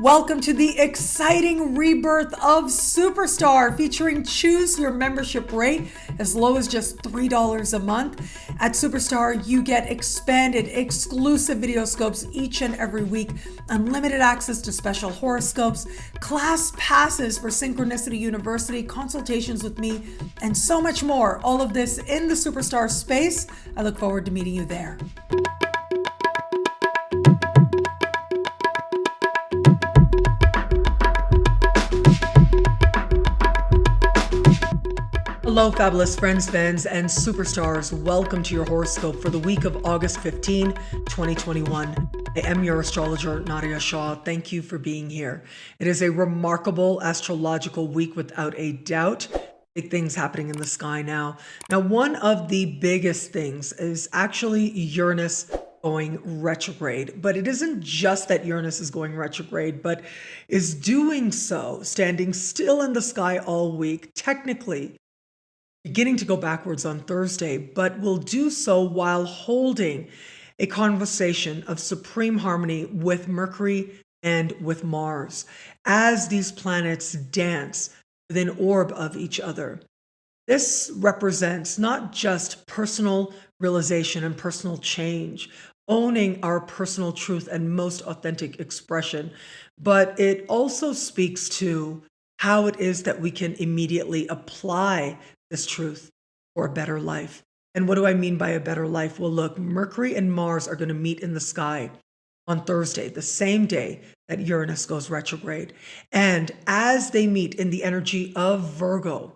Welcome to the exciting rebirth of Superstar, featuring choose your membership rate as low as just $3 a month. At Superstar, you get expanded, exclusive video scopes each and every week, unlimited access to special horoscopes, class passes for Synchronicity University, consultations with me, and so much more. All of this in the Superstar space. I look forward to meeting you there. Hello, fabulous friends, fans, and superstars. Welcome to your horoscope for the week of August 15, 2021. I am your astrologer, Nadiya Shah. Thank you for being here. It is a remarkable astrological week without a doubt. Big things happening in the sky now. Now, one of the biggest things is actually Uranus going retrograde. But it isn't just that Uranus is going retrograde, but is doing so, standing still in the sky all week, technically beginning to go backwards on Thursday, but will do so while holding a conversation of supreme harmony with Mercury and with Mars as these planets dance within orb of each other. This represents not just personal realization and personal change, owning our personal truth and most authentic expression, but it also speaks to how it is that we can immediately apply this truth for a better life. And what do I mean by a better life? Well, look, Mercury and Mars are going to meet in the sky on Thursday, the same day that Uranus goes retrograde. And as they meet in the energy of Virgo,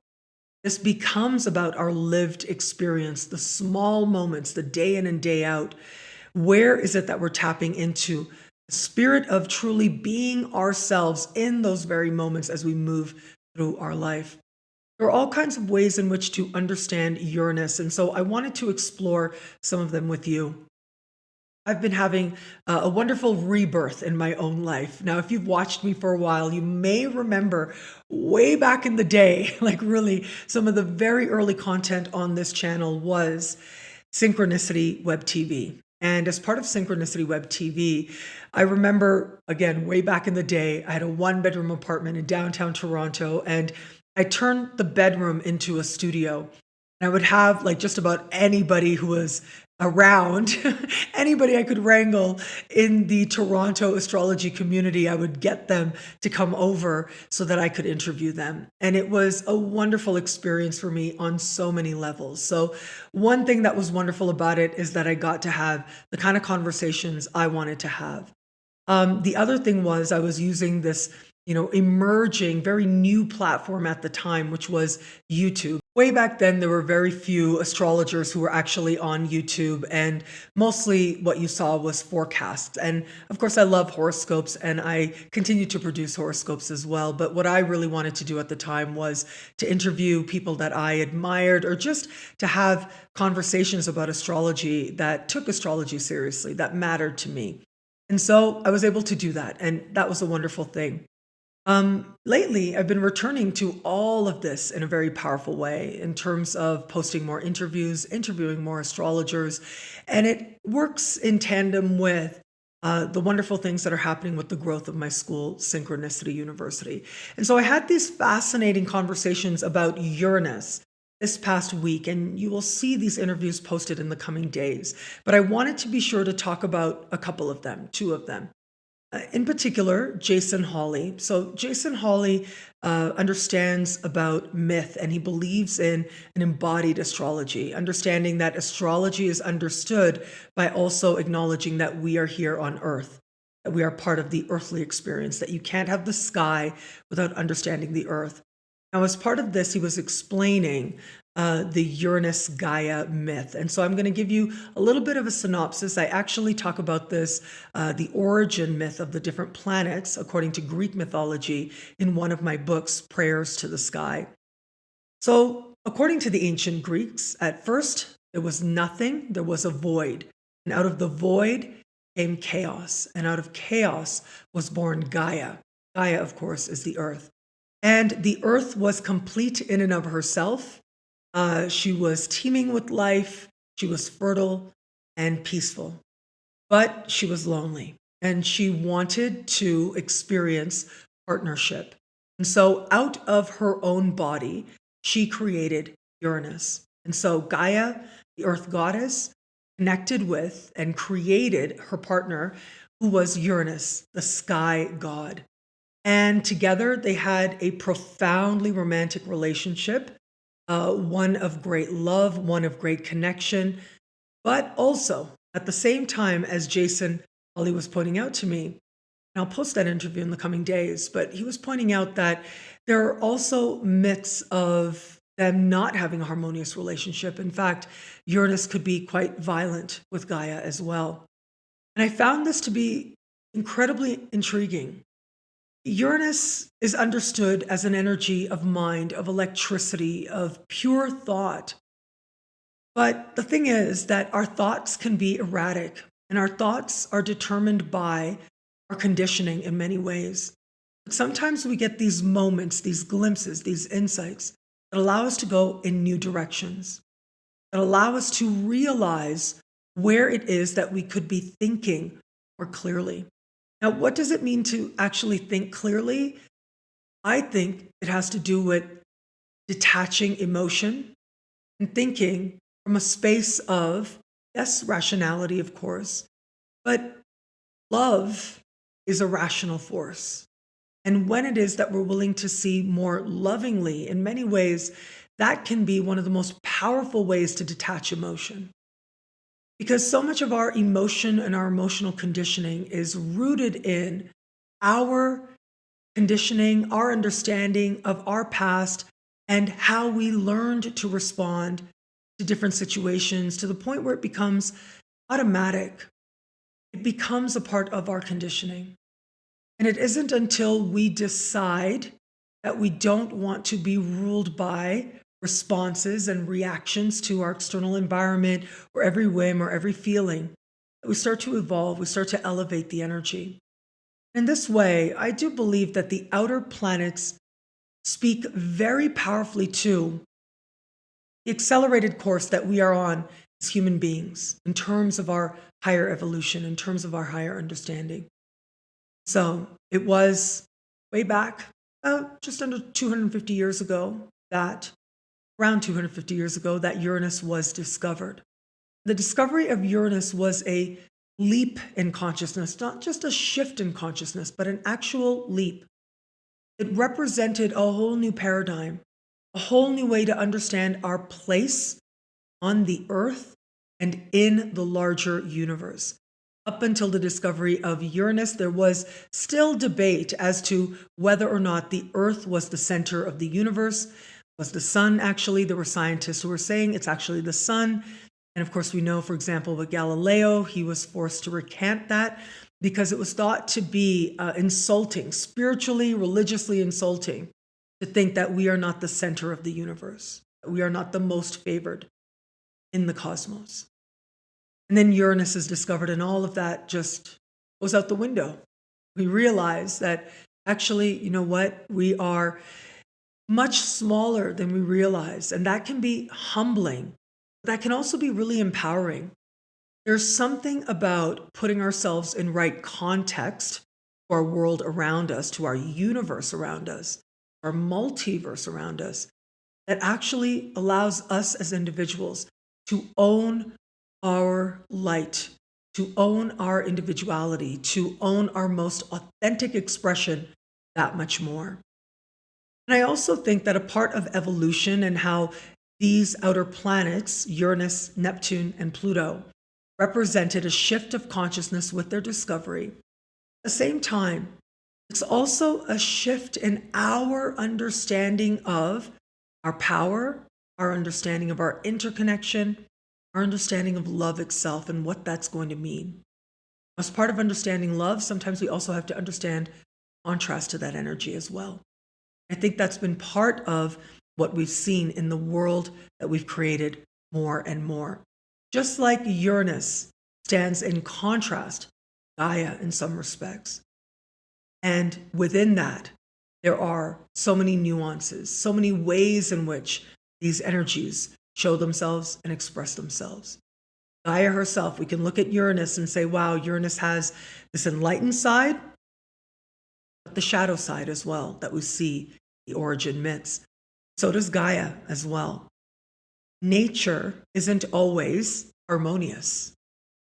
this becomes about our lived experience, the small moments, the day in and day out. Where is it that we're tapping into the spirit of truly being ourselves in those very moments as we move through our life? There are all kinds of ways in which to understand Uranus, and so I wanted to explore some of them with you. I've been having a wonderful rebirth in my own life. Now, if you've watched me for a while, you may remember way back in the day, like really some of the very early content on this channel was Synchronicity Web TV. And as part of Synchronicity Web TV, I remember, again, way back in the day, I had a one-bedroom apartment in downtown Toronto, and I turned the bedroom into a studio. And I would have like just about anybody who was around, anybody I could wrangle in the Toronto astrology community, I would get them to come over so that I could interview them. And it was a wonderful experience for me on so many levels. So one thing that was wonderful about it is that I got to have the kind of conversations I wanted to have. The other thing was I was using this emerging, very new platform at the time, which was YouTube. Way back then, there were very few astrologers who were actually on YouTube, and mostly what you saw was forecasts. And of course, I love horoscopes, and I continue to produce horoscopes as well. But what I really wanted to do at the time was to interview people that I admired, or just to have conversations about astrology that took astrology seriously, that mattered to me. And so I was able to do that, and that was a wonderful thing. Lately, I've been returning to all of this in a very powerful way in terms of posting more interviews, interviewing more astrologers, and it works in tandem with the wonderful things that are happening with the growth of my school, Synchronicity University. And so I had these fascinating conversations about Uranus this past week, and you will see these interviews posted in the coming days. But I wanted to be sure to talk about a couple of them, two of them. In particular, Jason Hawley. So Jason Hawley understands about myth, and he believes in an embodied astrology, understanding that astrology is understood by also acknowledging that we are here on Earth, that we are part of the earthly experience, that you can't have the sky without understanding the Earth. Now, as part of this, he was explaining the Uranus Gaia myth. And so I'm going to give you a little bit of a synopsis. I actually talk about this, the origin myth of the different planets, according to Greek mythology, in one of my books, Prayers to the Sky. So according to the ancient Greeks, at first there was nothing, there was a void. And out of the void came chaos. And out of chaos was born Gaia. Gaia, of course, is the earth. And the earth was complete in and of herself. She was teeming with life. She was fertile and peaceful, but she was lonely. and she wanted to experience partnership. And so out of her own body, she created Uranus. And so Gaia, the earth goddess, connected with and created her partner, who was Uranus, the sky god. And together they had a profoundly romantic relationship, one of great love, one of great connection, but also at the same time, as Jason Holly was pointing out to me, and I'll post that interview in the coming days, but he was pointing out that there are also myths of them not having a harmonious relationship. In fact, Uranus could be quite violent with Gaia as well. And I found this to be incredibly intriguing. Uranus is understood as an energy of mind, of electricity, of pure thought. But the thing is that our thoughts can be erratic, and our thoughts are determined by our conditioning in many ways. But sometimes we get these moments, these glimpses, these insights that allow us to go in new directions, that allow us to realize where it is that we could be thinking more clearly. Now, what does it mean to actually think clearly? I think it has to do with detaching emotion and thinking from a space of, yes, rationality, of course, but love is a rational force. And when it is that we're willing to see more lovingly, in many ways, that can be one of the most powerful ways to detach emotion. Because so much of our emotion and our emotional conditioning is rooted in our conditioning, our understanding of our past, and how we learned to respond to different situations to the point where it becomes automatic. It becomes a part of our conditioning. And it isn't until we decide that we don't want to be ruled by responses and reactions to our external environment or every whim or every feeling that we start to evolve, we start to elevate the energy. In this way, I do believe that the outer planets speak very powerfully to the accelerated course that we are on as human beings in terms of our higher evolution, in terms of our higher understanding. So it was way back, just under 250 years ago, around 250 years ago, that Uranus was discovered. The discovery of Uranus was a leap in consciousness, not just a shift in consciousness, but an actual leap. It represented a whole new paradigm, a whole new way to understand our place on the earth and in the larger universe. Up until the discovery of Uranus, there was still debate as to whether or not the earth was the center of the universe. Was the sun actually? There were scientists who were saying it's actually the sun. And of course, we know, for example, with Galileo, he was forced to recant that because it was thought to be insulting, spiritually, religiously insulting, to think that we are not the center of the universe, that we are not the most favored in the cosmos. And then Uranus is discovered, and all of that just goes out the window. We realize that actually, you know what? We are much smaller than we realize, and that can be humbling. That can also be really empowering. There's something about putting ourselves in right context to our world around us, to our universe around us, our multiverse around us, that actually allows us as individuals to own our light, to own our individuality, to own our most authentic expression that much more. And I also think that a part of evolution and how these outer planets, Uranus, Neptune, and Pluto, represented a shift of consciousness with their discovery. At the same time, it's also a shift in our understanding of our power, our understanding of our interconnection, our understanding of love itself and what that's going to mean. As part of understanding love, sometimes we also have to understand contrast to that energy as well. I think that's been part of what we've seen in the world that we've created more and more. Just like Uranus stands in contrast to Gaia in some respects. And within that, there are so many nuances, so many ways in which these energies show themselves and express themselves. Gaia herself, we can look at Uranus and say, wow, Uranus has this enlightened side, but the shadow side as well that we see the origin myths. So does Gaia as well. Nature isn't always harmonious.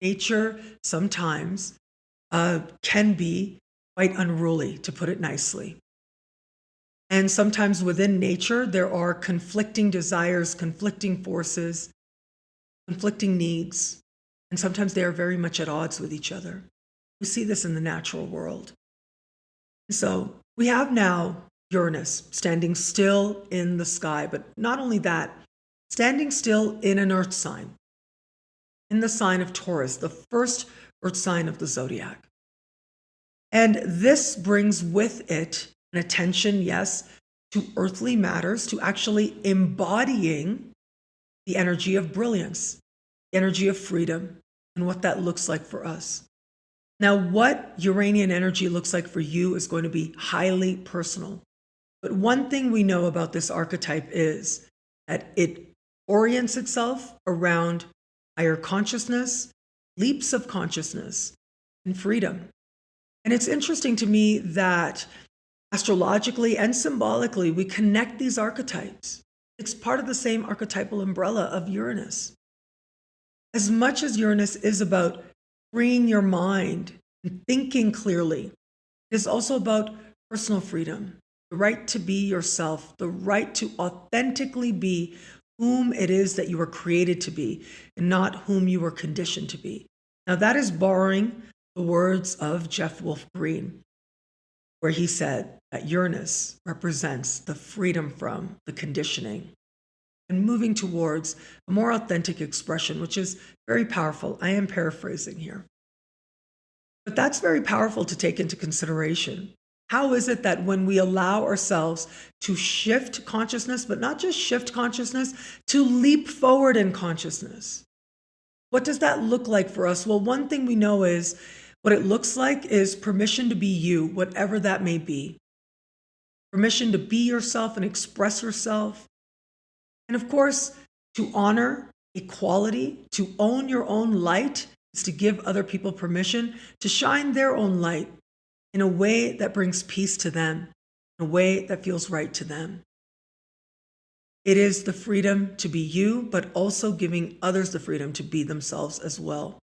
Nature sometimes can be quite unruly, to put it nicely. And sometimes within nature, there are conflicting desires, conflicting forces, conflicting needs, and sometimes they are very much at odds with each other. We see this in the natural world. So we have now Uranus standing still in the sky, but not only that, standing still in an earth sign, in the sign of Taurus, the first earth sign of the zodiac. And this brings with it an attention, yes, to earthly matters, to actually embodying the energy of brilliance, the energy of freedom, and what that looks like for us. Now, what Uranian energy looks like for you is going to be highly personal. But one thing we know about this archetype is that it orients itself around higher consciousness, leaps of consciousness, and freedom. And it's interesting to me that astrologically and symbolically, we connect these archetypes. It's part of the same archetypal umbrella of Uranus. As much as Uranus is about freeing your mind and thinking clearly, it is also about personal freedom, the right to be yourself, the right to authentically be whom it is that you were created to be and not whom you were conditioned to be. Now, that is borrowing the words of Jeff Wolf Green, where he said that Uranus represents the freedom from the conditioning and moving towards a more authentic expression, which is very powerful. I am paraphrasing here. But that's very powerful to take into consideration. How is it that when we allow ourselves to shift consciousness, but not just shift consciousness, to leap forward in consciousness? What does that look like for us? Well, one thing we know is what it looks like is permission to be you, whatever that may be. Permission to be yourself and express yourself. And of course, to honor equality, to own your own light, is to give other people permission to shine their own light in a way that brings peace to them, in a way that feels right to them. It is the freedom to be you, but also giving others the freedom to be themselves as well.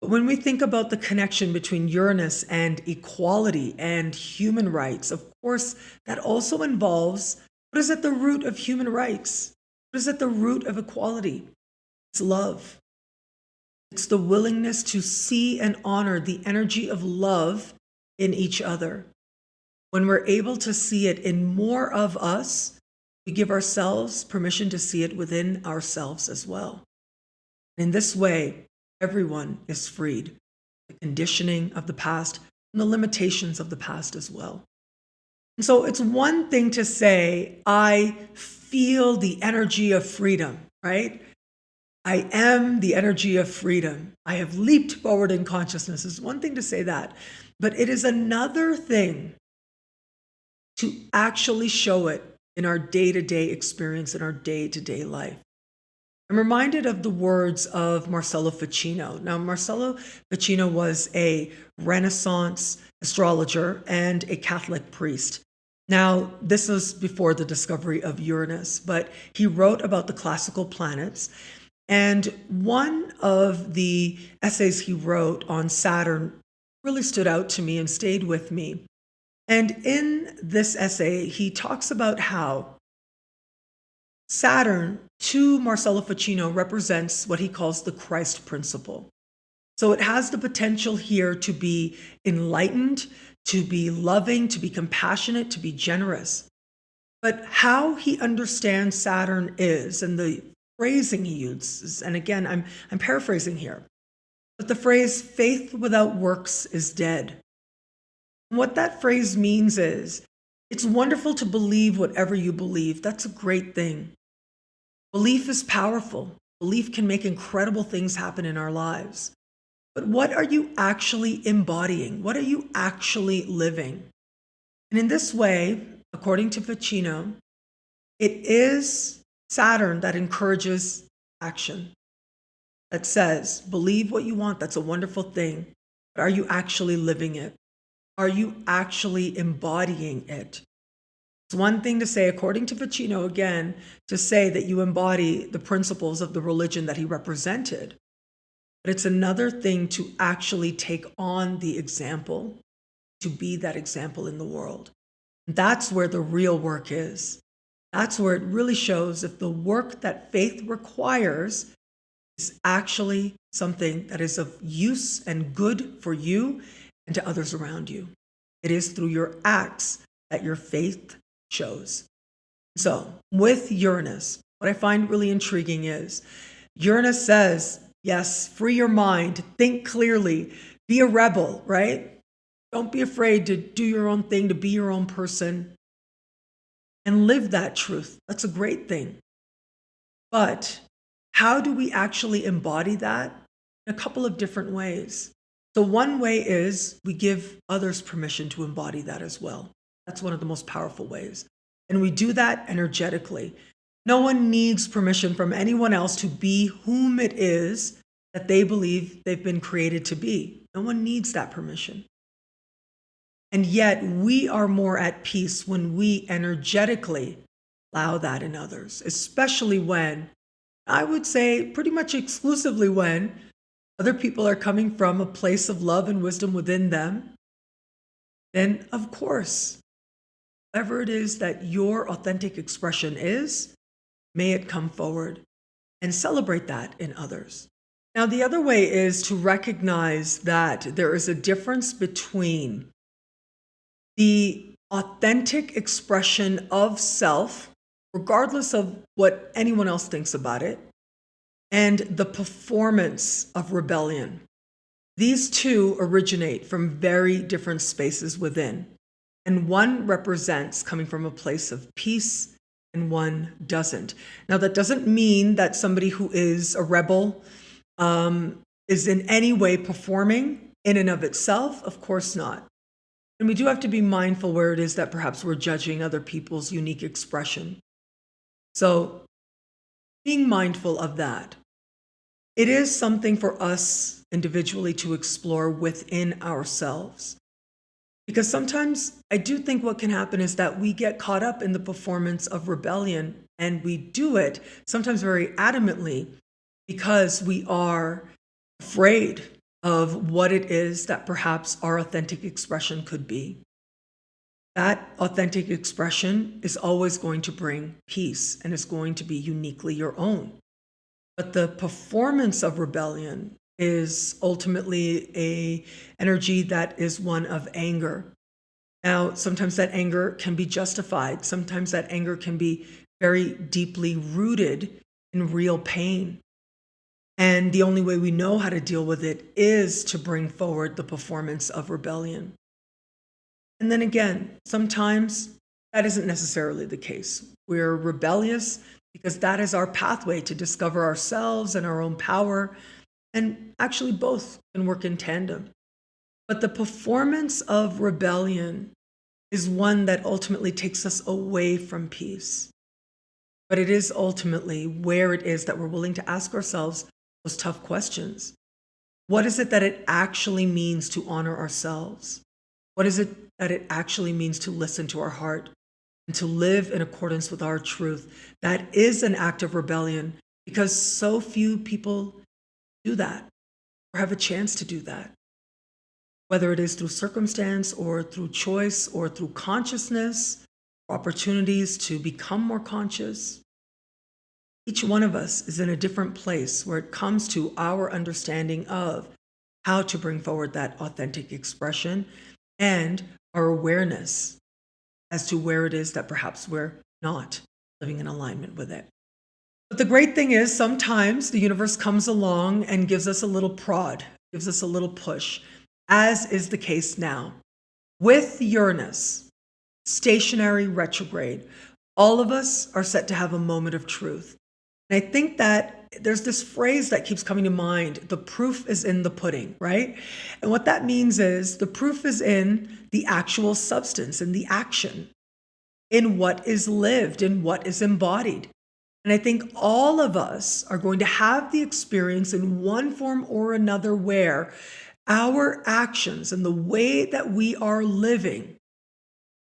But when we think about the connection between Uranus and equality and human rights, of course, that also involves what is at the root of human rights? What is at the root of equality? It's love. It's the willingness to see and honor the energy of love in each other. When we're able to see it in more of us, we give ourselves permission to see it within ourselves as well. In this way, everyone is freed. The conditioning of the past and the limitations of the past as well. And so it's one thing to say, I feel the energy of freedom, right? I am the energy of freedom. I have leaped forward in consciousness. It's one thing to say that, but it is another thing to actually show it in our day-to-day experience, in our day-to-day life. I'm reminded of the words of Marcello Ficino. Now, Marcello Ficino was a Renaissance astrologer and a Catholic priest. Now, this was before the discovery of Uranus, but he wrote about the classical planets. And one of the essays he wrote on Saturn really stood out to me and stayed with me. And in this essay, he talks about how Saturn, to Marcello Ficino, represents what he calls the Christ principle. So it has the potential here to be enlightened, to be loving, to be compassionate, to be generous. But how he understands Saturn is, and the phrasing he uses, and again, I'm paraphrasing here, but the phrase, faith without works is dead. And what that phrase means is, it's wonderful to believe whatever you believe. That's a great thing. Belief is powerful. Belief can make incredible things happen in our lives. But what are you actually embodying? What are you actually living? And in this way, according to Ficino, it is Saturn that encourages action, that says, believe what you want, that's a wonderful thing, but are you actually living it? Are you actually embodying it? It's one thing to say, according to Ficino again, to say that you embody the principles of the religion that he represented. But it's another thing to actually take on the example, to be that example in the world. That's where the real work is. That's where it really shows if the work that faith requires is actually something that is of use and good for you and to others around you. It is through your acts that your faith shows. So with Uranus, what I find really intriguing is Uranus says, yes, free your mind, think clearly, be a rebel, right? Don't be afraid to do your own thing, to be your own person, and live that truth. That's a great thing. But how do we actually embody that? In a couple of different ways. So one way is we give others permission to embody that as well. That's one of the most powerful ways. And we do that energetically. No one needs permission from anyone else to be whom it is that they believe they've been created to be. No one needs that permission. And yet we are more at peace when we energetically allow that in others, especially when, I would say pretty much exclusively when, other people are coming from a place of love and wisdom within them. Then, of course, whatever it is that your authentic expression is, may it come forward and celebrate that in others. Now, the other way is to recognize that there is a difference between the authentic expression of self, regardless of what anyone else thinks about it, and the performance of rebellion. These two originate from very different spaces within, and one represents coming from a place of peace and one doesn't. Now, that doesn't mean that somebody who is a rebel is in any way performing in and of itself. Of course not. And we do have to be mindful where it is that perhaps we're judging other people's unique expression. So being mindful of that. It is something for us individually to explore within ourselves. Because sometimes I do think what can happen is that we get caught up in the performance of rebellion, and we do it sometimes very adamantly because we are afraid of what it is that perhaps our authentic expression could be. That authentic expression is always going to bring peace and is going to be uniquely your own. But the performance of rebellion is ultimately an energy that is one of anger. Now, sometimes that anger can be justified. Sometimes that anger can be very deeply rooted in real pain. And the only way we know how to deal with it is to bring forward the performance of rebellion. And then again, sometimes that isn't necessarily the case. We're rebellious because that is our pathway to discover ourselves and our own power. And actually both can work in tandem. But the performance of rebellion is one that ultimately takes us away from peace. But it is ultimately where it is that we're willing to ask ourselves those tough questions. What is it that it actually means to honor ourselves? What is it that it actually means to listen to our heart and to live in accordance with our truth? That is an act of rebellion because so few people do that or have a chance to do that. Whether it is through circumstance or through choice or through consciousness, opportunities to become more conscious. Each one of us is in a different place where it comes to our understanding of how to bring forward that authentic expression and our awareness as to where it is that perhaps we're not living in alignment with it. But the great thing is sometimes the universe comes along and gives us a little prod, gives us a little push, as is the case now. With Uranus, stationary retrograde, all of us are set to have a moment of truth. And I think that there's this phrase that keeps coming to mind, the proof is in the pudding, right? And what that means is the proof is in the actual substance, in the action, in what is lived, in what is embodied. And I think all of us are going to have the experience in one form or another where our actions and the way that we are living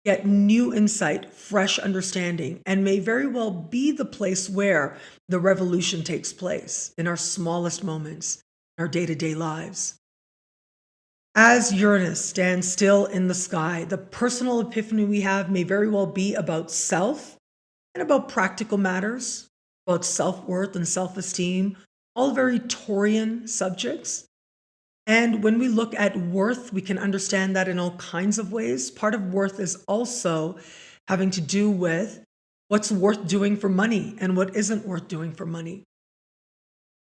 get new insight, fresh understanding, and may very well be the place where the revolution takes place in our smallest moments, in our day-to-day lives. As Uranus stands still in the sky, the personal epiphany we have may very well be about self and about practical matters, about self-worth and self-esteem, all very Taurian subjects. And when we look at worth, we can understand that in all kinds of ways. Part of worth is also having to do with what's worth doing for money and what isn't worth doing for money.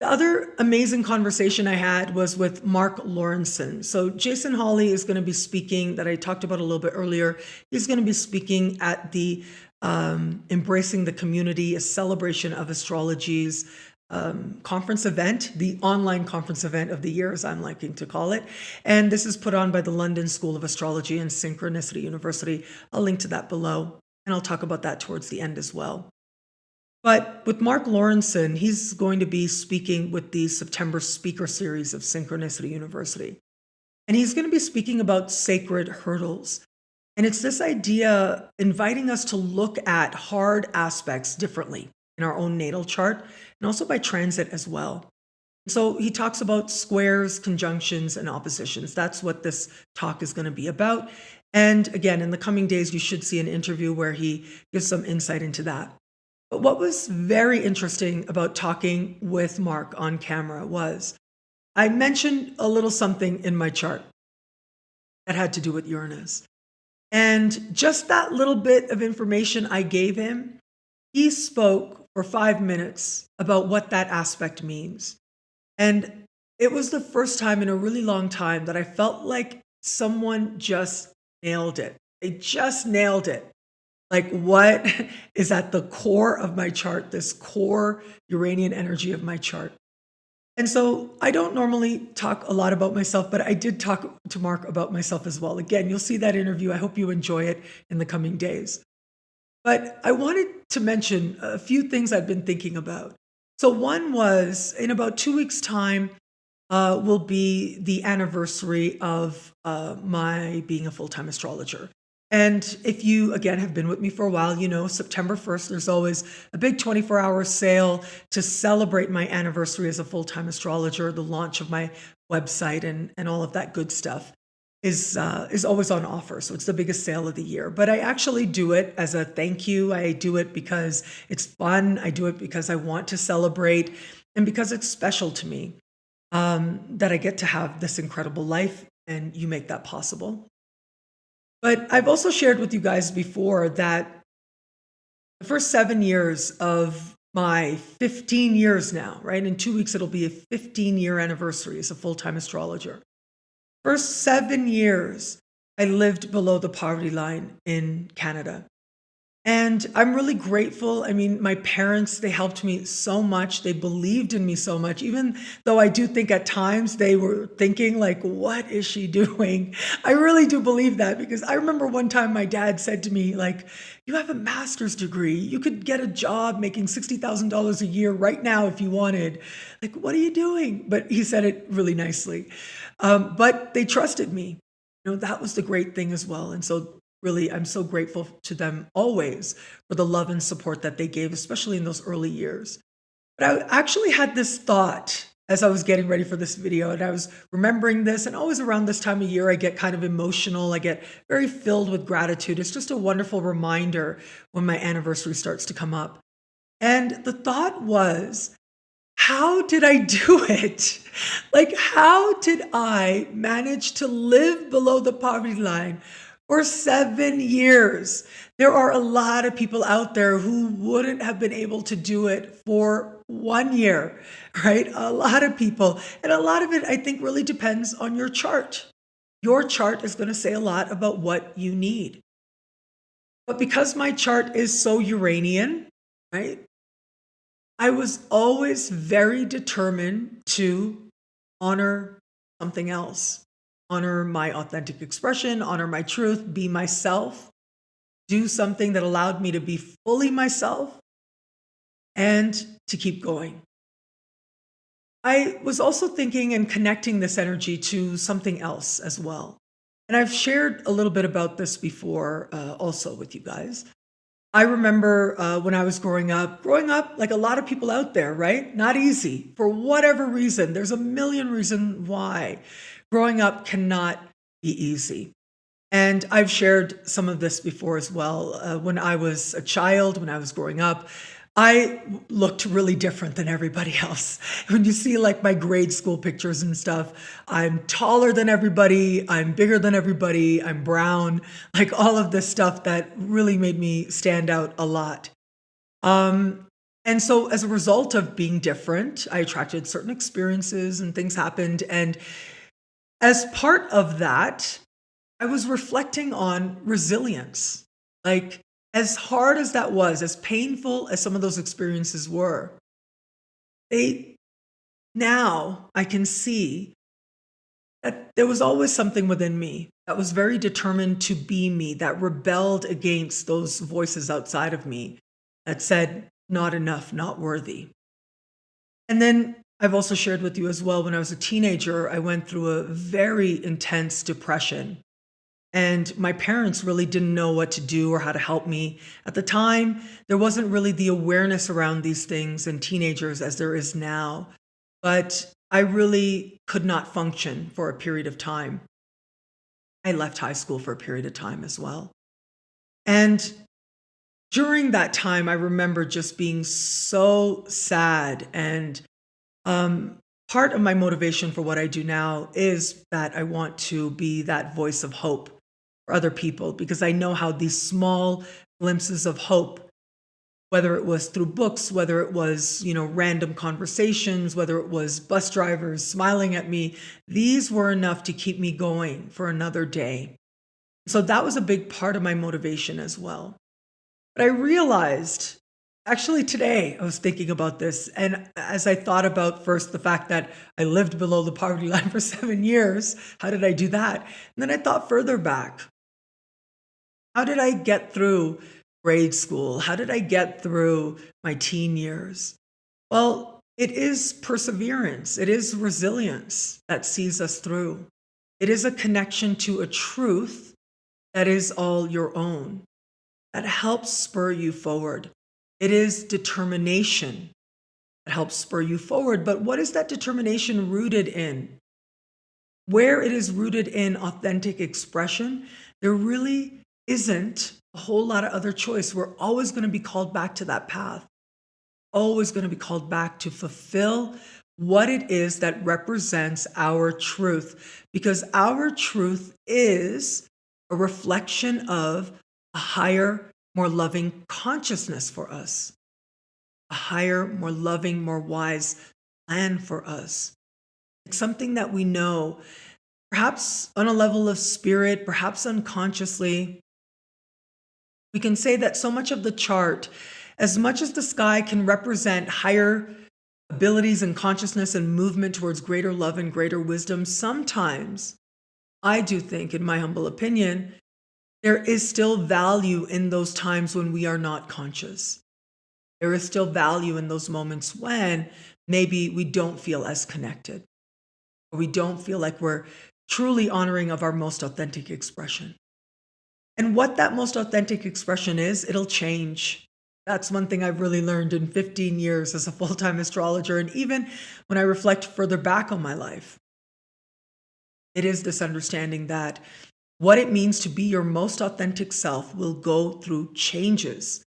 The other amazing conversation I had was with Mark Lawrenson. So Jason Hawley is going to be speaking, that I talked about a little bit earlier. He's going to be speaking at the Embracing the Community, a celebration of Astrologies conference event, the online conference event of the year, as I'm liking to call it. And this is put on by the London School of Astrology and Synchronicity University. I'll link to that below, and I'll talk about that towards the end as well. But with Mark Lawrenson, he's going to be speaking with the September speaker series of Synchronicity University. And he's going to be speaking about sacred hurdles. And it's this idea inviting us to look at hard aspects differently in our own natal chart and also by transit as well. So he talks about squares, conjunctions, and oppositions. That's what this talk is going to be about. And again, in the coming days, you should see an interview where he gives some insight into that. But what was very interesting about talking with Mark on camera was I mentioned a little something in my chart that had to do with Uranus. And just that little bit of information I gave him, he spoke for 5 minutes about what that aspect means. And it was the first time in a really long time that I felt like someone just nailed it. They just nailed it. Like, what is at the core of my chart, this core Uranian energy of my chart? And so I don't normally talk a lot about myself, but I did talk to Mark about myself as well. Again, you'll see that interview. I hope you enjoy it in the coming days. But I wanted to mention a few things I've been thinking about. So one was in about 2 weeks' time will be the anniversary of my being a full-time astrologer. And if you, again, have been with me for a while, you know, September 1st, there's always a big 24-hour sale to celebrate my anniversary as a full-time astrologer. The launch of my website and all of that good stuff is always on offer. So it's the biggest sale of the year. But I actually do it as a thank you. I do it because it's fun. I do it because I want to celebrate and because it's special to me that I get to have this incredible life and you make that possible. But I've also shared with you guys before that the first 7 years of my 15 years now, right? In 2 weeks, it'll be a 15-year anniversary as a full-time astrologer. First 7 years, I lived below the poverty line in Canada. And I'm really grateful. I mean, my parents, they helped me so much. They believed in me so much, even though I do think at times they were thinking like, what is she doing? I really do believe that because I remember one time my dad said to me, like, you have a master's degree. You could get a job making $60,000 a year right now if you wanted. Like, what are you doing? But he said it really nicely. But they trusted me. You know, that was the great thing as well. And so really, I'm so grateful to them always for the love and support that they gave, especially in those early years. But I actually had this thought as I was getting ready for this video, and I was remembering this, and always around this time of year, I get kind of emotional. I get very filled with gratitude. It's just a wonderful reminder when my anniversary starts to come up. And the thought was, how did I do it? Like, how did I manage to live below the poverty line for 7 years? There are a lot of people out there who wouldn't have been able to do it for 1 year, right? A lot of people. And a lot of it, I think, really depends on your chart. Your chart is going to say a lot about what you need. But because my chart is so Uranian, right? I was always very determined to honor something else. Honor my authentic expression, honor my truth, be myself, do something that allowed me to be fully myself, and to keep going. I was also thinking and connecting this energy to something else as well. And I've shared a little bit about this before also with you guys. I remember when I was growing up, like a lot of people out there, right? Not easy for whatever reason. There's a million reasons why growing up cannot be easy. And I've shared some of this before as well. When I was a child, when I was growing up, I looked really different than everybody else. When you see like my grade school pictures and stuff, I'm taller than everybody, I'm bigger than everybody, I'm brown, like all of this stuff that really made me stand out a lot. And so as a result of being different, I attracted certain experiences and things happened. And as part of that, I was reflecting on resilience. Like, as hard as that was, as painful as some of those experiences were, now I can see that there was always something within me that was very determined to be me, that rebelled against those voices outside of me that said, not enough, not worthy. And then I've also shared with you as well, when I was a teenager, I went through a very intense depression. And my parents really didn't know what to do or how to help me. At the time, there wasn't really the awareness around these things in teenagers as there is now. But I really could not function for a period of time. I left high school for a period of time as well. And during that time, I remember just being so sad. And part of my motivation for what I do now is that I want to be that voice of hope for other people, because I know how these small glimpses of hope, whether it was through books, whether it was, random conversations, whether it was bus drivers smiling at me, these were enough to keep me going for another day. So that was a big part of my motivation as well. But I realized, actually today, I was thinking about this, and as I thought about first the fact that I lived below the poverty line for 7 years, how did I do that? And then I thought further back. How did I get through grade school? How did I get through my teen years? Well, it is perseverance. It is resilience that sees us through. It is a connection to a truth that is all your own, that helps spur you forward. It is determination that helps spur you forward. But what is that determination rooted in? Where it is rooted in authentic expression, there really isn't a whole lot of other choice. We're always going to be called back to that path, always going to be called back to fulfill what it is that represents our truth, because our truth is a reflection of a higher, more loving consciousness for us, a higher, more loving, more wise plan for us. It's something that we know, perhaps on a level of spirit, perhaps unconsciously. We can say that so much of the chart, as much as the sky can represent higher abilities and consciousness and movement towards greater love and greater wisdom, sometimes I do think, in my humble opinion, there is still value in those times when we are not conscious. There is still value in those moments when maybe we don't feel as connected, or we don't feel like we're truly honoring of our most authentic expression. And what that most authentic expression is, it'll change. That's one thing I've really learned in 15 years as a full-time astrologer, and even when I reflect further back on my life. It is this understanding that what it means to be your most authentic self will go through changes,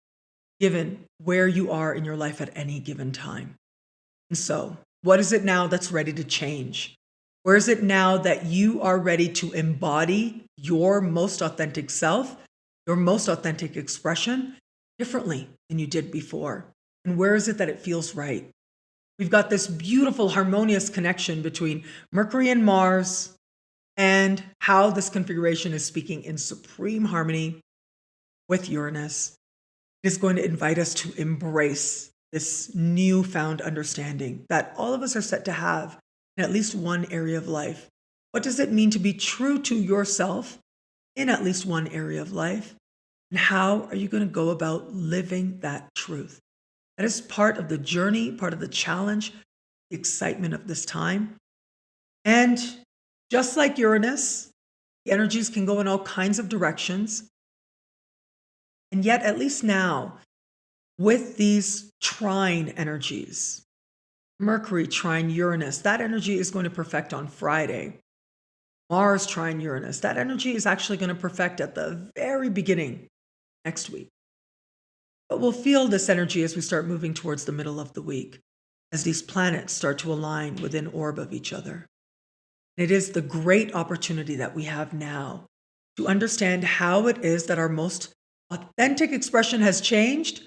given where you are in your life at any given time. And so, what is it now that's ready to change? Where is it now that you are ready to embody your most authentic self, your most authentic expression, differently than you did before? And where is it that it feels right? We've got this beautiful harmonious connection between Mercury and Mars, and how this configuration is speaking in supreme harmony with Uranus. It is going to invite us to embrace this newfound understanding that all of us are set to have in at least one area of life. What does it mean to be true to yourself in at least one area of life? And how are you going to go about living that truth? That is part of the journey, part of the challenge, the excitement of this time. And just like Uranus, the energies can go in all kinds of directions. And yet, at least now, with these trine energies, Mercury trine Uranus, that energy is going to perfect on Friday. Mars trine Uranus, that energy is actually going to perfect at the very beginning next week. But we'll feel this energy as we start moving towards the middle of the week, as these planets start to align within orb of each other. And it is the great opportunity that we have now to understand how it is that our most authentic expression has changed,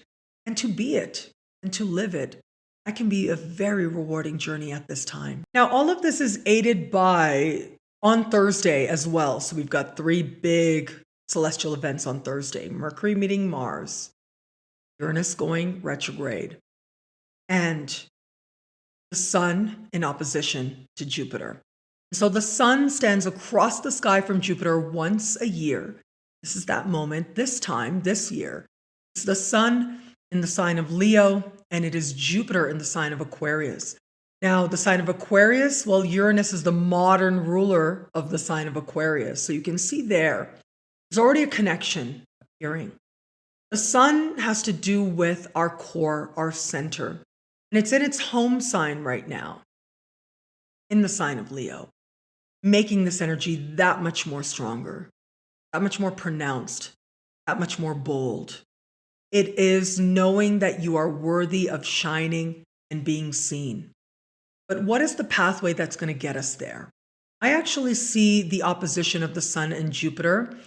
and to be it and to live it. That can be a very rewarding journey at this time. Now, all of this is aided by on Thursday as well. So we've got 3 big celestial events on Thursday: Mercury meeting Mars, Uranus going retrograde, and the Sun in opposition to Jupiter. So the Sun stands across the sky from Jupiter once a year. This is that moment, this time, this year. It's the Sun in the sign of Leo, and it is Jupiter in the sign of Aquarius. Now, the sign of Aquarius, well, Uranus is the modern ruler of the sign of Aquarius. So you can see there's already a connection appearing. The Sun has to do with our core, our center, and it's in its home sign right now, in the sign of Leo, making this energy that much more stronger, that much more pronounced, that much more bold. It is knowing that you are worthy of shining and being seen. But what is the pathway that's going to get us there? I actually see the opposition of the Sun and Jupiter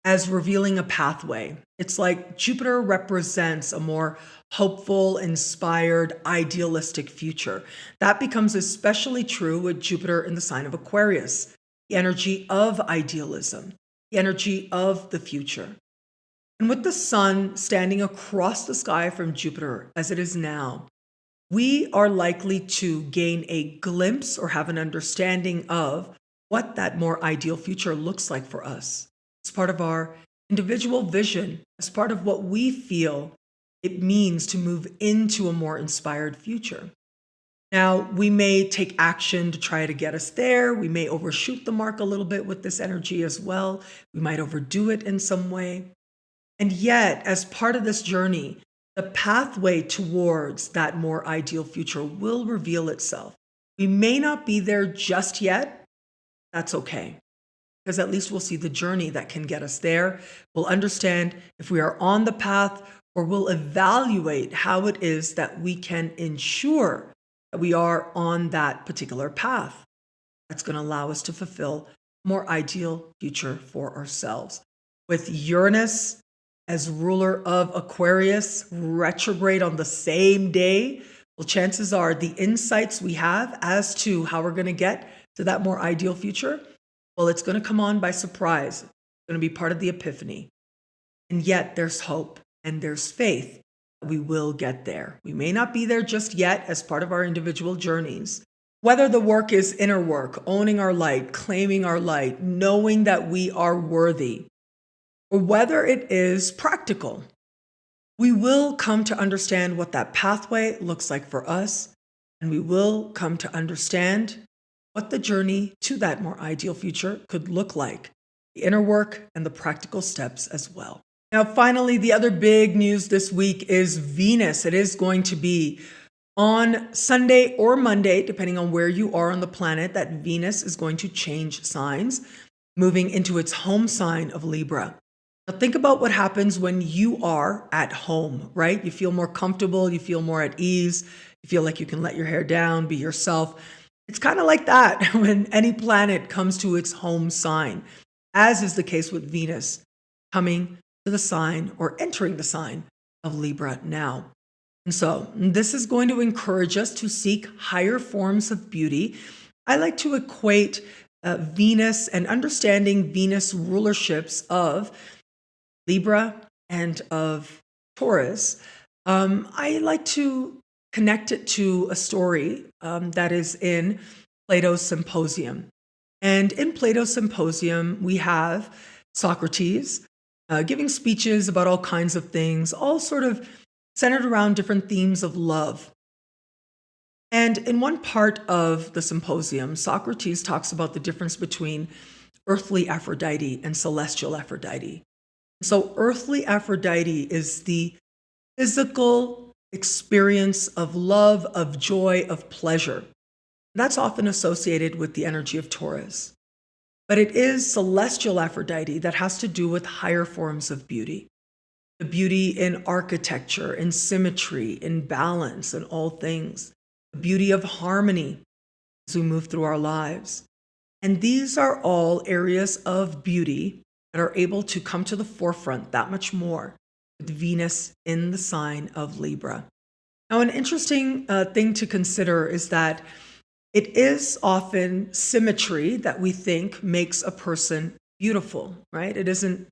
as revealing a pathway. It's like Jupiter represents a more hopeful, inspired, idealistic future. That becomes especially true with Jupiter in the sign of Aquarius, the energy of idealism, the energy of the future. And with the Sun standing across the sky from Jupiter as it is now, we are likely to gain a glimpse or have an understanding of what that more ideal future looks like for us. It's part of our individual vision, as part of what we feel it means to move into a more inspired future. Now, we may take action to try to get us there. We may overshoot the mark a little bit with this energy as well. We might overdo it in some way. And yet, as part of this journey, the pathway towards that more ideal future will reveal itself. We may not be there just yet. That's okay, because at least we'll see the journey that can get us there. We'll understand if we are on the path, or we'll evaluate how it is that we can ensure that we are on that particular path. That's going to allow us to fulfill a more ideal future for ourselves. With Uranus as ruler of Aquarius retrograde on the same day, well, chances are the insights we have as to how we're going to get to that more ideal future, well, it's going to come on by surprise. It's going to be part of the Epiphany. And yet there's hope and there's faith that we will get there. We may not be there just yet as part of our individual journeys. Whether the work is inner work, owning our light, claiming our light, knowing that we are worthy, or whether it is practical, we will come to understand what that pathway looks like for us, and we will come to understand what the journey to that more ideal future could look like, the inner work and the practical steps as well. Now, finally, the other big news this week is Venus. It is going to be on Sunday or Monday, depending on where you are on the planet, that Venus is going to change signs, moving into its home sign of Libra. Now, think about what happens when you are at home, right? You feel more comfortable, you feel more at ease, you feel like you can let your hair down, be yourself. It's kind of like that when any planet comes to its home sign, as is the case with Venus coming to the sign or entering the sign of Libra now. And so this is going to encourage us to seek higher forms of beauty. I like to equate Venus and understanding Venus rulerships of Libra and of Taurus. I like to connect it to a story that is in Plato's Symposium. And in Plato's Symposium, we have Socrates giving speeches about all kinds of things, all sort of centered around different themes of love. And in one part of the symposium, Socrates talks about the difference between earthly Aphrodite and celestial Aphrodite. So earthly Aphrodite is the physical experience of love, of joy, of pleasure. That's often associated with the energy of Taurus. But it is celestial Aphrodite that has to do with higher forms of beauty. The beauty in architecture, in symmetry, in balance, in all things. The beauty of harmony as we move through our lives. And these are all areas of beauty that are able to come to the forefront that much more with Venus in the sign of Libra. Now, an interesting thing to consider is that it is often symmetry that we think makes a person beautiful, right? It isn't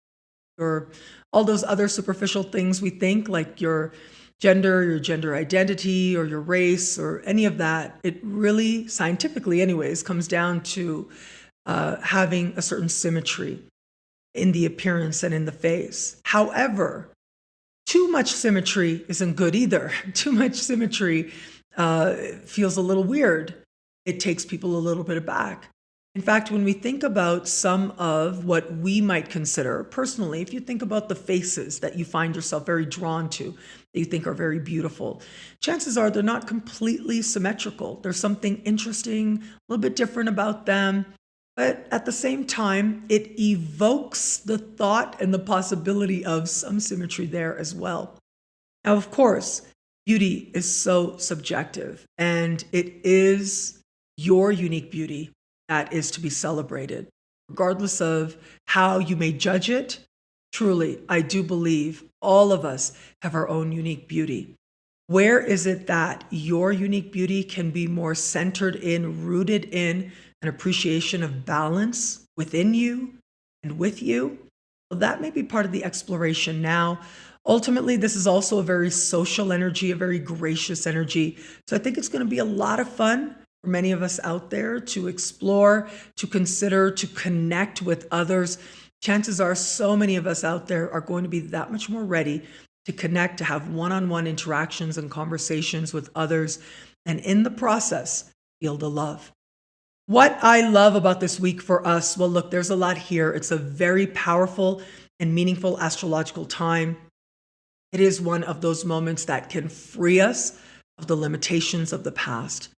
all those other superficial things we think, like your gender identity, or your race, or any of that. It really, scientifically anyways, comes down to having a certain symmetry in the appearance and in the face. However, too much symmetry isn't good either. Too much symmetry feels a little weird. It takes people a little bit aback. In fact, when we think about some of what we might consider personally, if you think about the faces that you find yourself very drawn to, that you think are very beautiful, chances are they're not completely symmetrical. There's something interesting, a little bit different about them. But at the same time, it evokes the thought and the possibility of some symmetry there as well. Now, of course, beauty is so subjective, and it is your unique beauty that is to be celebrated, regardless of how you may judge it. Truly, I do believe all of us have our own unique beauty. Where is it that your unique beauty can be more centered in, rooted in an appreciation of balance within you and with you? Well, that may be part of the exploration now. Ultimately, this is also a very social energy, a very gracious energy. So I think it's going to be a lot of fun for many of us out there to explore, to consider, to connect with others. Chances are so many of us out there are going to be that much more ready to connect, to have one-on-one interactions and conversations with others, and in the process, feel the love. What I love about this week for us, well, look, there's a lot here. It's a very powerful and meaningful astrological time. It is one of those moments that can free us of the limitations of the past,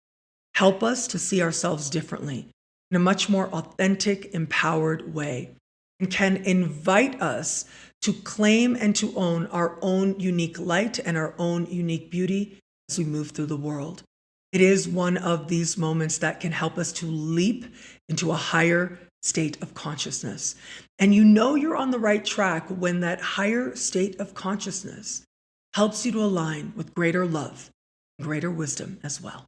help us to see ourselves differently in a much more authentic, empowered way, and can invite us to claim and to own our own unique light and our own unique beauty as we move through the world. It is one of these moments that can help us to leap into a higher state of consciousness. And you know you're on the right track when that higher state of consciousness helps you to align with greater love and greater wisdom as well.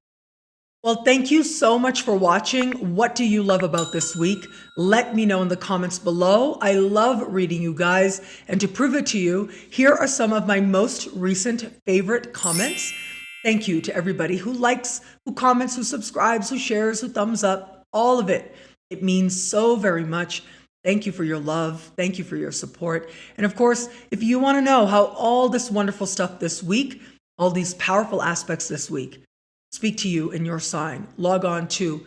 Well, thank you so much for watching. What do you love about this week? Let me know in the comments below. I love reading you guys. And to prove it to you, here are some of my most recent favorite comments. Thank you to everybody who likes, who comments, who subscribes, who shares, who thumbs up, all of it. It means so very much. Thank you for your love. Thank you for your support. And of course, if you want to know how all this wonderful stuff this week, all these powerful aspects this week, speak to you in your sign, log on to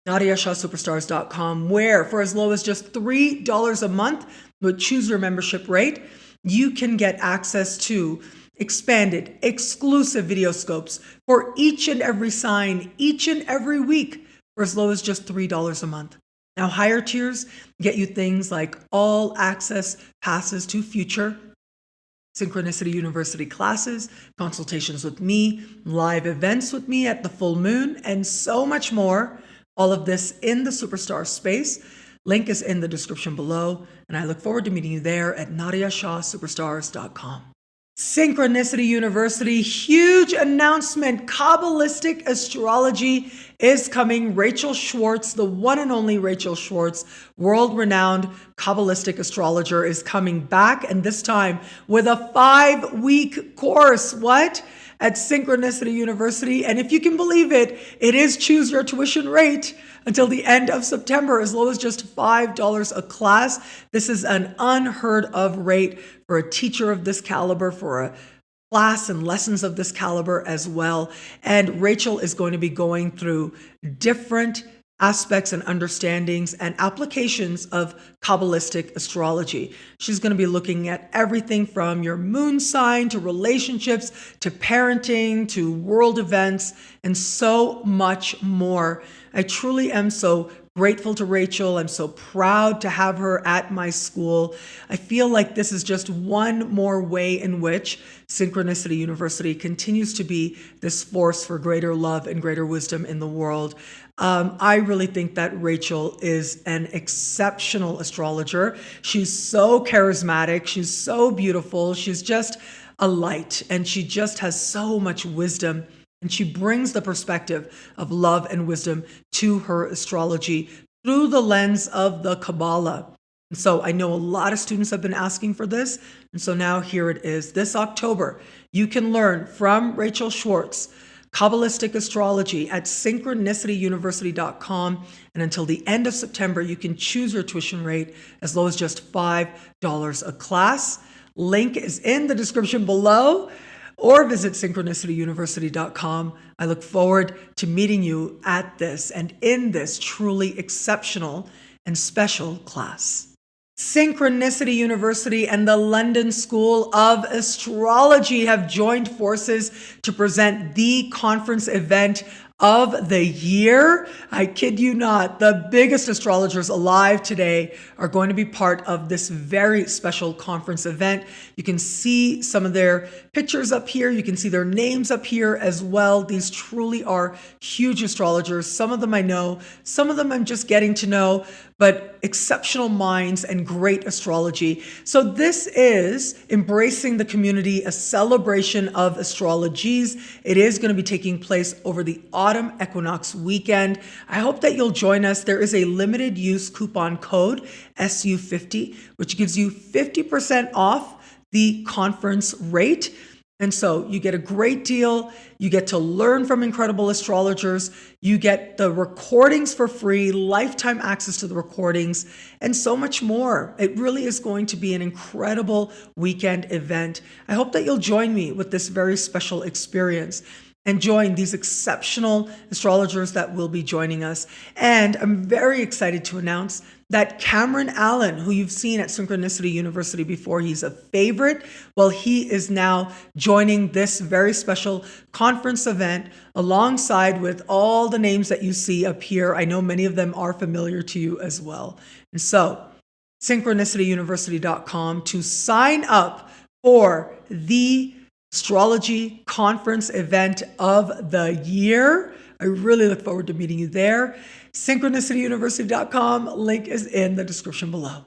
NadiyaShahSuperstars.com, where for as low as just $3 a month with choose your membership rate, you can get access to expanded, exclusive video scopes for each and every sign, each and every week, for as low as just $3 a month. Now, higher tiers get you things like all access passes to future Synchronicity University classes, consultations with me, live events with me at the full moon, and so much more. All of this in the Superstar space. Link is in the description below, and I look forward to meeting you there at NadiyaShahSuperstars.com. Synchronicity University, huge announcement. Kabbalistic astrology is coming. Rachel Schwartz, the one and only Rachel Schwartz, world-renowned Kabbalistic astrologer, is coming back, and this time with a 5-week course. What? At Synchronicity University. And if you can believe it, it is choose your tuition rate until the end of September, as low as just $5 a class. This is an unheard of rate for a teacher of this caliber, for a class and lessons of this caliber as well. And Rachel is going to be going through different aspects and understandings and applications of Kabbalistic astrology. She's going to be looking at everything from your moon sign to relationships to parenting to world events and so much more. I truly am so grateful to Rachel. I'm so proud to have her at my school. I feel like this is just one more way in which Synchronicity University continues to be this force for greater love and greater wisdom in the world. I really think that Rachel is an exceptional astrologer. She's so charismatic. She's so beautiful. She's just a light, and she just has so much wisdom. And she brings the perspective of love and wisdom to her astrology through the lens of the Kabbalah. And so I know a lot of students have been asking for this. And so now here it is. This October, you can learn from Rachel Schwartz Kabbalistic astrology at synchronicityuniversity.com. And until the end of September, you can choose your tuition rate as low as just $5 a class. Link is in the description below, or visit synchronicityuniversity.com. I look forward to meeting you at this and in this truly exceptional and special class. Synchronicity University and the London School of Astrology have joined forces to present the conference event of the year. I kid you not, the biggest astrologers alive today are going to be part of this very special conference event. You can see some of their pictures up here. You can see their names up here as well. These truly are huge astrologers. Some of them I know, some of them I'm just getting to know, but exceptional minds and great astrology. So this is Embracing the Community, a celebration of Astrologies. It is going to be taking place over the Autumn Equinox weekend. I hope that you'll join us. There is a limited use coupon code, SU50, which gives you 50% off the conference rate. And so you get a great deal. You get to learn from incredible astrologers. You get the recordings for free, lifetime access to the recordings, and so much more. It really is going to be an incredible weekend event. I hope that you'll join me with this very special experience and join these exceptional astrologers that will be joining us. And I'm very excited to announce that Cameron Allen, who you've seen at Synchronicity University before, he's a favorite. Well, he is now joining this very special conference event alongside with all the names that you see up here. I know many of them are familiar to you as well. And so, synchronicityuniversity.com to sign up for the astrology conference event of the year. I really look forward to meeting you there. Synchronicityuniversity.com. Link is in the description below.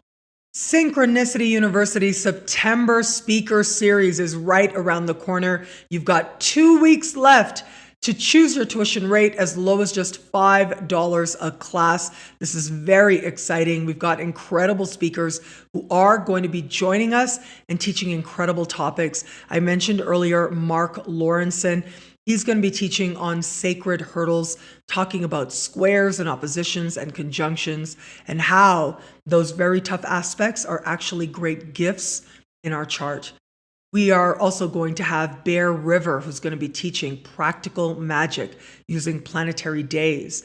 Synchronicity University September Speaker Series is right around the corner. You've got 2 weeks left to choose your tuition rate as low as just $5 a class. This is very exciting. We've got incredible speakers who are going to be joining us and teaching incredible topics. I mentioned earlier Mark Lawrenson. He's going to be teaching on sacred hurdles, talking about squares and oppositions and conjunctions, and how those very tough aspects are actually great gifts in our chart. We are also going to have Bear River, who's going to be teaching practical magic using planetary days.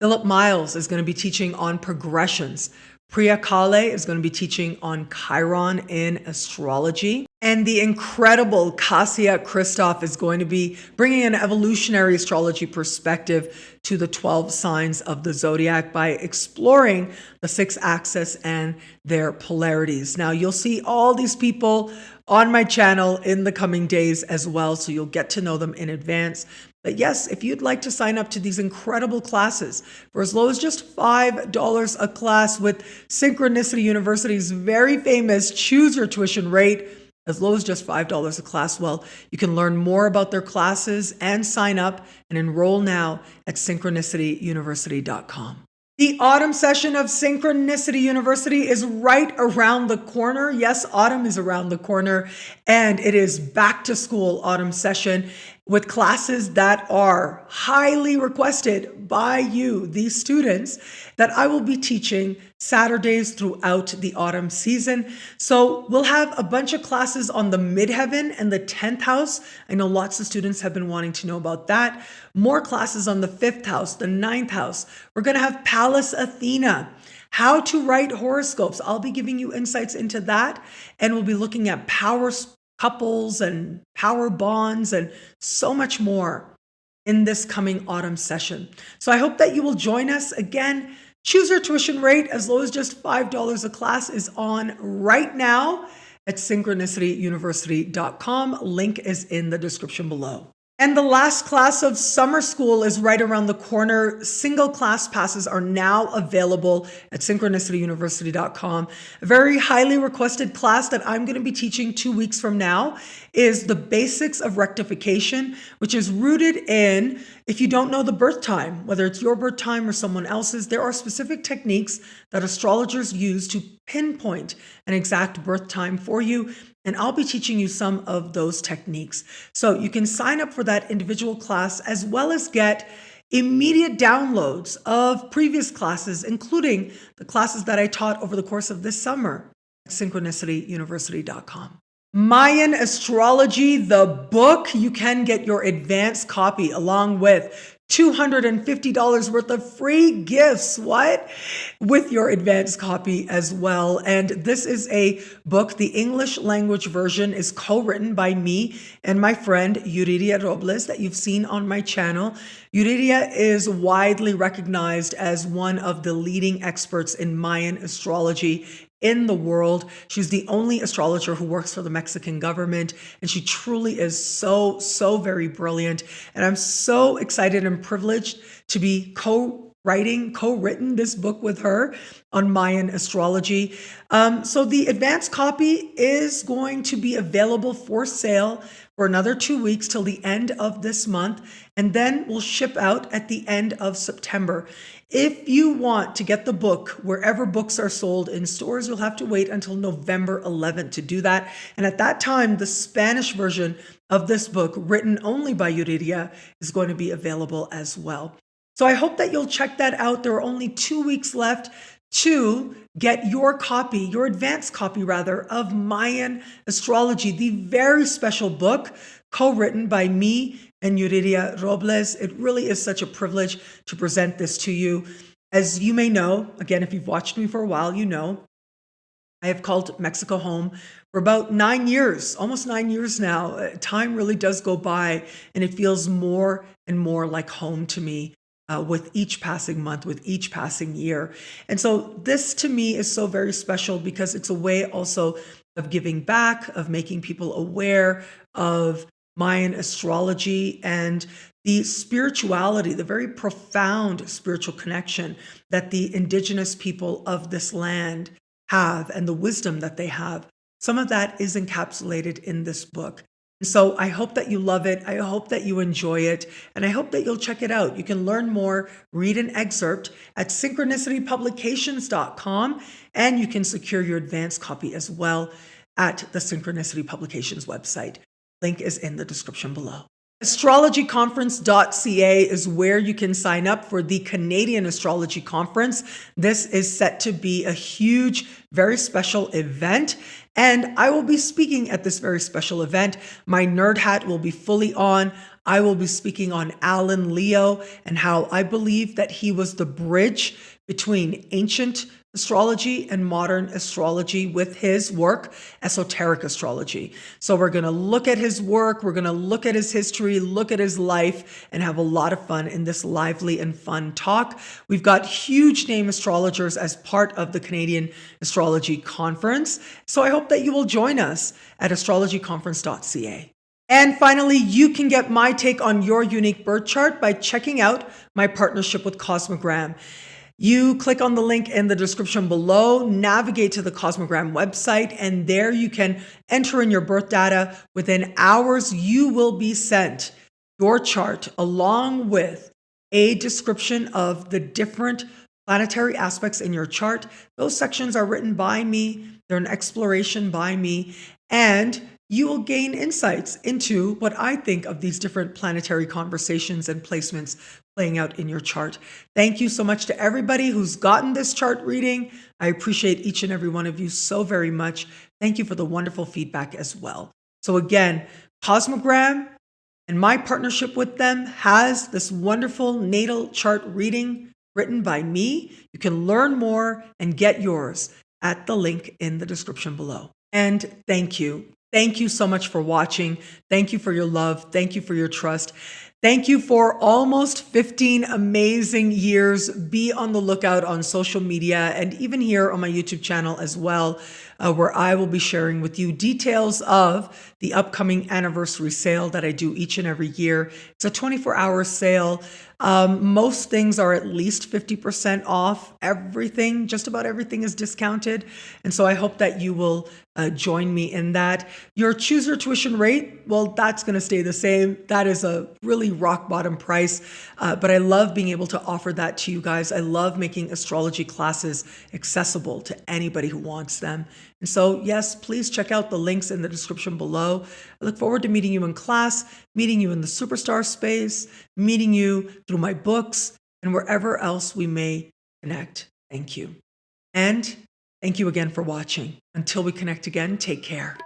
Philip Miles is going to be teaching on progressions. Priya Kale is going to be teaching on Chiron in astrology. And the incredible Kasia Christoph is going to be bringing an evolutionary astrology perspective to the 12 signs of the zodiac by exploring the 6 axes and their polarities. Now, you'll see all these people on my channel in the coming days as well, so you'll get to know them in advance. But yes, if you'd like to sign up to these incredible classes for as low as just $5 a class with Synchronicity University's very famous Choose Your Tuition rate, as low as just $5 a class, well, you can learn more about their classes and sign up and enroll now at synchronicityuniversity.com. The autumn session of Synchronicity University is right around the corner. Yes, autumn is around the corner, and it is back to school autumn session. with classes that are highly requested by you, these students, that I will be teaching Saturdays throughout the autumn season. So we'll have a bunch of classes on the midheaven and the 10th house. I know lots of students have been wanting to know about that. More classes on the 5th house, the 9th house. We're going to have Pallas Athena. How to write horoscopes. I'll be giving you insights into that, and we'll be looking at power couples and power bonds and so much more in this coming autumn session. So I hope that you will join us. Again, choose your tuition rate as low as just $5 a class is on right now at synchronicityuniversity.com. Link is in the description below. And the last class of summer school is right around the corner. Single class passes are now available at synchronicityuniversity.com. A very highly requested class that I'm going to be teaching 2 weeks from now is the basics of rectification, which is rooted in, if you don't know the birth time, whether it's your birth time or someone else's, there are specific techniques that astrologers use to pinpoint an exact birth time for you. And I'll be teaching you some of those techniques. So you can sign up for that individual class as well as get immediate downloads of previous classes, including the classes that I taught over the course of this summer at synchronicityuniversity.com. Mayan Astrology, the book, you can get your advanced copy along with $250 worth of free gifts. What? With your advanced copy as well. And this is a book. The English language version is co-written by me and my friend Nadiya Robles that you've seen on my channel. Nadiya is widely recognized as one of the leading experts in Mayan astrology in the world. She's the only astrologer who works for the Mexican government, and she truly is so very brilliant. And I'm so excited and privileged to be co-written this book with her on Mayan astrology. So the advanced copy is going to be available for sale for another 2 weeks till the end of this month, and then we'll ship out at the end of September. If you want to get the book wherever books are sold in stores, you'll have to wait until November 11th to do that. And at that time, the Spanish version of this book, written only by Nadiya, is going to be available as well. So I hope that you'll check that out. There are only 2 weeks left to get your copy, your advanced copy rather, of Mayan Astrology, the very special book co-written by me and Nadiya Robles. It really is such a privilege to present this to you. As you may know, again, if you've watched me for a while, you know, I have called Mexico home for about 9 years, almost 9 years now. Time really does go by, and it feels more and more like home to me. With each passing month, with each passing year. And so this to me is so very special because it's a way also of giving back, of making people aware of Mayan astrology and the spirituality, the very profound spiritual connection that the indigenous people of this land have and the wisdom that they have. Some of that is encapsulated in this book. So I hope that you love it. I hope that you enjoy it. And I hope that you'll check it out. You can learn more, read an excerpt at synchronicitypublications.com. And you can secure your advanced copy as well at the Synchronicity Publications website. Link is in the description below. Astrologyconference.ca is where you can sign up for the Canadian Astrology Conference. This is set to be a huge, very special event. And I will be speaking at this very special event. My nerd hat will be fully on. I will be speaking on Alan Leo and how I believe that he was the bridge between ancient astrology and modern astrology with his work, esoteric astrology. So we're going to look at his work, we're going to look at his history, look at his life, and have a lot of fun in this lively and fun talk. We've got huge name astrologers as part of the Canadian Astrology Conference. So I hope that you will join us at astrologyconference.ca. And finally, you can get my take on your unique birth chart by checking out my partnership with Cosmogram. You click on the link in the description below, navigate to the Cosmogram website, and there you can enter in your birth data. Within hours, you will be sent your chart along with a description of the different planetary aspects in your chart. Those sections are written by me. They're an exploration by me. And you will gain insights into what I think of these different planetary conversations and placements playing out in your chart. Thank you so much to everybody who's gotten this chart reading. I appreciate each and every one of you so very much. Thank you for the wonderful feedback as well. So again, Cosmogram and my partnership with them has this wonderful natal chart reading written by me. You can learn more and get yours at the link in the description below. And thank you. Thank you so much for watching. Thank you for your love. Thank you for your trust. Thank you for almost 15 amazing years. Be on the lookout on social media and even here on my YouTube channel as well, where I will be sharing with you details of the upcoming anniversary sale that I do each and every year. It's a 24-hour sale. Most things are at least 50% off. Everything, just about everything is discounted. And so I hope that you will join me in that. Your choose your tuition rate, well, that's going to stay the same. That is a really rock bottom price. But I love being able to offer that to you guys. I love making astrology classes accessible to anybody who wants them. And so, yes, please check out the links in the description below. I look forward to meeting you in class, meeting you in the superstar space, meeting you through my books, and wherever else we may connect. Thank you. And thank you again for watching. Until we connect again, take care.